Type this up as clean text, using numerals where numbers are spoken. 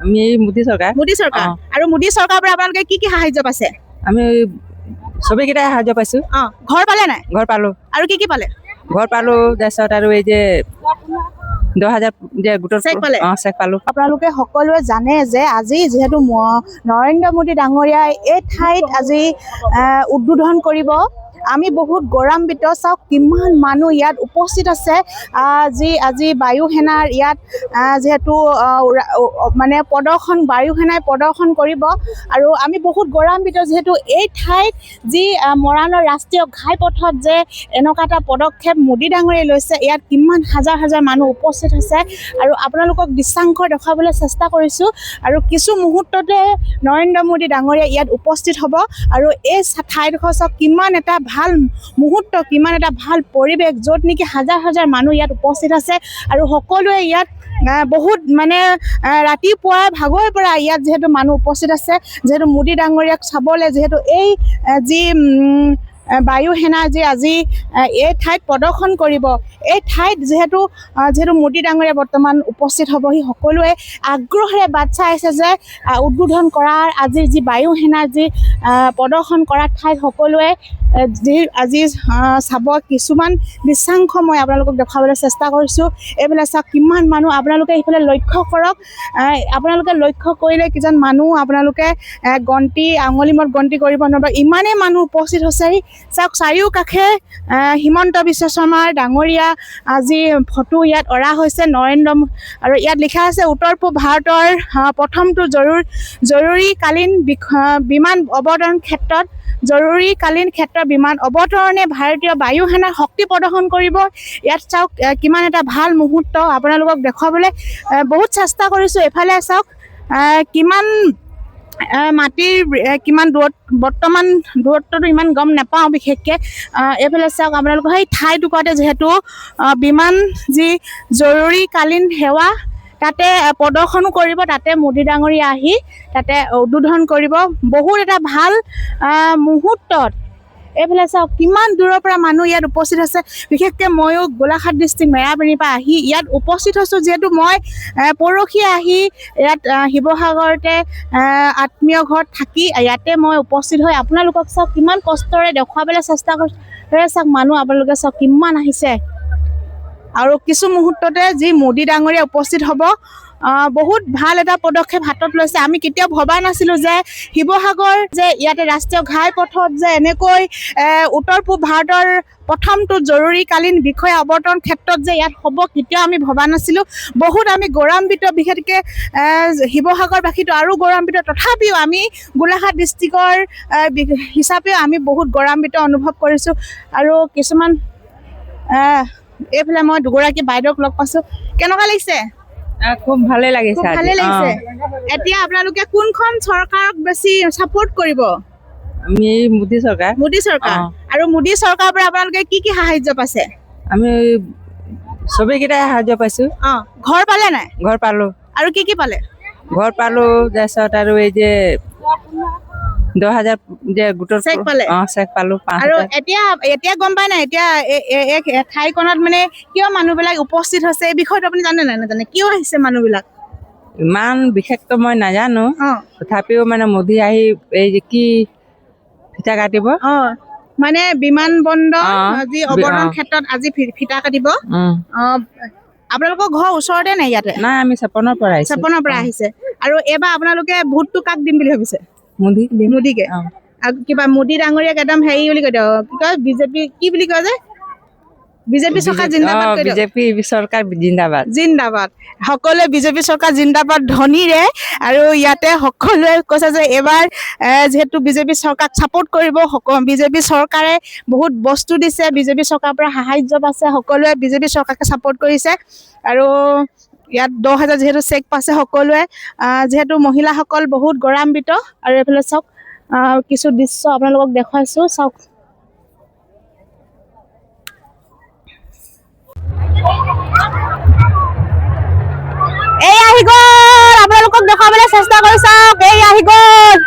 আমি মোদী চৰকাৰ আৰু মোদী চৰকাৰৰ পৰা আপোনালোকে কি কি সাহায্য পাইছে? আমি চবেইকেইটাই সাহায্য পাইছোঁ। ঘৰ পালে নাই? ঘৰ পালোঁ। আৰু কি কি পালে? ঘৰ পালোঁ, তাৰপিছত আৰু এই যে 10,000 যে গোটৰ চেক পালে? চেক পালোঁ। আপোনালোকে সকলোৱে জানে যে আজি যিহেতু নৰেন্দ্ৰ মোদী ডাঙৰীয়াই এই ঠাইত আজি উদ্বোধন কৰিব, আমি বহুত গৌৰৱান্বিত। চাওক কিমান মানুহ ইয়াত উপস্থিত আছে। আজি বায়ু সেনাৰ ইয়াত যিহেতু মানে বায়ু সেনাই প্ৰদৰ্শন কৰিব, আৰু আমি বহুত গৌৰৱান্বিত যিহেতু এই ঠাইত যি মৰাণৰ ৰাষ্ট্ৰীয় ঘাইপথত যে এনেকুৱা এটা পদক্ষেপ মোদী ডাঙৰীয়াই লৈছে, ইয়াত কিমান হাজাৰ হাজাৰ মানুহ উপস্থিত আছে। আৰু আপোনালোকক দৃশ্যাংশ দেখুৱাবলৈ চেষ্টা কৰিছোঁ, আৰু কিছু মুহূৰ্ততে নৰেন্দ্ৰ মোদী ডাঙৰীয়া ইয়াত উপস্থিত হ'ব। আৰু এই ঠাইডোখৰ চাওক কিমান এটা ভাল মুহূৰ্ত, কিমান এটা ভাল পৰিৱেশ, য'ত নেকি হাজাৰ হাজাৰ মানুহ ইয়াত উপস্থিত আছে। আৰু সকলোৱে ইয়াত বহুত মানে ৰাতিপুৱা ভাগৰ পৰা ইয়াত যিহেতু মানুহ উপস্থিত আছে, যিহেতু মোদী ডাঙৰীয়াক চাবলৈ, যিহেতু এই যি বায়ু সেনা যি আজি এই ঠাইত প্ৰদৰ্শন কৰিব, এই ঠাইত যিহেতু মোদী ডাঙৰীয়া বৰ্তমান উপস্থিত হ'বহি, সকলোৱে আগ্ৰহেৰে বাট চাই আছে যে উদ্বোধন কৰাৰ আজি যি বায়ু সেনাৰ যি প্ৰদৰ্শন কৰা ঠাইত সকলোৱে আজি চাব। কিছুমান দৃশ্যাংশ মই আপোনালোকক দেখুৱাবলৈ চেষ্টা কৰিছোঁ। এইবিলাক চাওক কিমান মানুহ, আপোনালোকে এইফালে লক্ষ্য কৰক। আপোনালোকে লক্ষ্য কৰিলে কিজন মানুহ আপোনালোকে আঙুলি মূৰত গন্তি কৰিব নোৱাৰিব, ইমানেই মানুহ উপস্থিত হৈছে। চাওক চাৰিওকাষে হিমন্ত বিশ্ব শৰ্মাৰ ডাঙৰীয়া আজি ফটো ইয়াত অৰা হৈছে আৰু ইয়াত লিখা আছে উত্তৰ পূব ভাৰতৰ প্ৰথমটো জৰুৰীকালীন বিমান অৱতৰণ ক্ষেত্ৰত বিমান অৱতৰণে ভাৰতীয় বায়ু সেনাৰ শক্তি প্ৰদৰ্শন কৰিব। ইয়াত চাওক কিমান এটা ভাল মুহূৰ্ত আপোনালোকক দেখুৱাবলৈ বহুত চেষ্টা কৰিছোঁ। এফালে চাওক কিমান মাটিৰ কিমান দূৰত, বৰ্তমান দূৰত্বটো ইমান গম নাপাওঁ বিশেষকৈ। এইফালে চাওক আপোনালোকৰ সেই ঠাইটুকুৰাতে যিহেতু বিমান যি জৰুৰীকালীন সেৱা তাতে প্ৰদৰ্শনো কৰিব, তাতে মোদী ডাঙৰীয়া আহি তাতে উদ্বোধন কৰিব। বহুত এটা ভাল মুহূৰ্তত এইফালে চাওক কিমান দূৰৰ পৰা মানুহ ইয়াত উপস্থিত আছে। বিশেষকৈ ময়ো গোলাঘাট ডিষ্ট্ৰিক্ট মেৰাপানীৰ পৰা আহি ইয়াত উপস্থিত হৈছোঁ, যিহেতু মই পৰহি আহি ইয়াত শিৱসাগৰতে আত্মীয় ঘৰত থাকি ইয়াতে মই উপস্থিত হৈ আপোনালোকক চাওক কিমান কষ্টৰে দেখুৱাবলৈ চেষ্টা কৰিছোঁ। চাওক মানুহ আপোনালোকে চাওক কিমান আহিছে, আৰু কিছু মুহূৰ্ততে যি মোদী ডাঙৰীয়া উপস্থিত হ'ব। বহুত ভাল এটা পদক্ষেপ হাতত লৈছে। আমি কেতিয়াও ভবা নাছিলোঁ যে শিৱসাগৰ যে ইয়াতে ৰাষ্ট্ৰীয় ঘাইপথত যে এনেকৈ উত্তৰ পূব ভাৰতৰ প্ৰথমটো জৰুৰীকালীন বিষয় অৱতৰণ ক্ষেত্ৰত যে ইয়াত হ'ব, কেতিয়াও আমি ভবা নাছিলোঁ। বহুত আমি গৌৰৱান্বিত, বিশেষকৈ শিৱসাগৰবাসীটো আৰু গৌৰৱান্বিত। তথাপিও আমি গোলাঘাট ডিষ্ট্ৰিক্টৰ হিচাপেও আমি বহুত গৌৰৱান্বিত অনুভৱ কৰিছোঁ। আৰু কিছুমান এইফালে মই দুগৰাকী বাইদেউক লগ পাইছোঁ। কেনেকুৱা লাগিছে? খুব ভালে লাগিছে। এতিয়া আপোনালোকে কোনখন চৰকাৰক বেছি ছাপোৰ্ট কৰিব? আমি মোদী চৰকাৰ। আৰু মোদী চৰকাৰৰ পৰা আপোনালোকে কি কি সাহায্য পাইছে? আমি চবেইকেইটাই সাহায্য পাইছোঁ। ঘৰ পালে নাই? ঘৰ পালোঁ। আৰু কি কি পালে? ঘৰ পালোঁ, তাৰপিছত আৰু এই যে 10,000 যে গোটৰ চেক পালোঁ। আৰু এতিয়া গম পাই নাই, এতিয়া ঠাইখনত মানে কিয় মানুহবিলাক উপস্থিত হৈছে এই বিষয়টো আপুনি জানে নাই? নাজানে? কিয় আহিছে মানুহবিলাক? ইমান বিশেষটো মই নাজানো, তথাপিও মানে মোদী আহি এই যে কি ফিতা কাটিব, মানে বিমান বন্দৰ যি অৱতৰণ ক্ষেত্ৰত আজি ফিতা কাটিব। আপোনালোকৰ ঘৰ ওচৰতে নাই ইয়াতে? নাই, আমি চেপনৰ পৰা আহিছে। আৰু এইবাৰ আপোনালোকে ভোটটো কাক দিম বুলি ভাবিছে? মোদীকে। কিবা মোদী ডাঙৰীয়াক একদম হেৰি বুলি কৈ দিয়ক, কি কয় বিজেপি কি বুলি কয় যে, বিজেপি চৰকাৰ জিন্দাবাদ। বিজেপি চৰকাৰ জিন্দাবাদ। সকলোৱে বিজেপি চৰকাৰ জিন্দাবাদ ধ্বনিৰে। আৰু ইয়াতে সকলোৱে কৈছে যে এইবাৰ যিহেতু বিজেপি চৰকাৰক ছাপোৰ্ট কৰিব, বিজেপি চৰকাৰে বহুত বস্তু দিছে, বিজেপি চৰকাৰৰ পৰা সাহায্য পাইছে, সকলোৱে বিজেপি চৰকাৰকে ছাপোৰ্ট কৰিছে। আৰু ইয়াত 10,000 যিহেতু চেক পাইছে সকলোৱে, যিহেতু মহিলাসকল বহুত গৌৰৱান্বিত। আৰু এইফালে চাওক কিছু দৃশ্য আপোনালোকক দেখুৱাইছোঁ, চাওক। এই আহি গ'ল, আপোনালোকক দেখাবলৈ চেষ্টা কৰি চাওক। এই আহি গ'ল,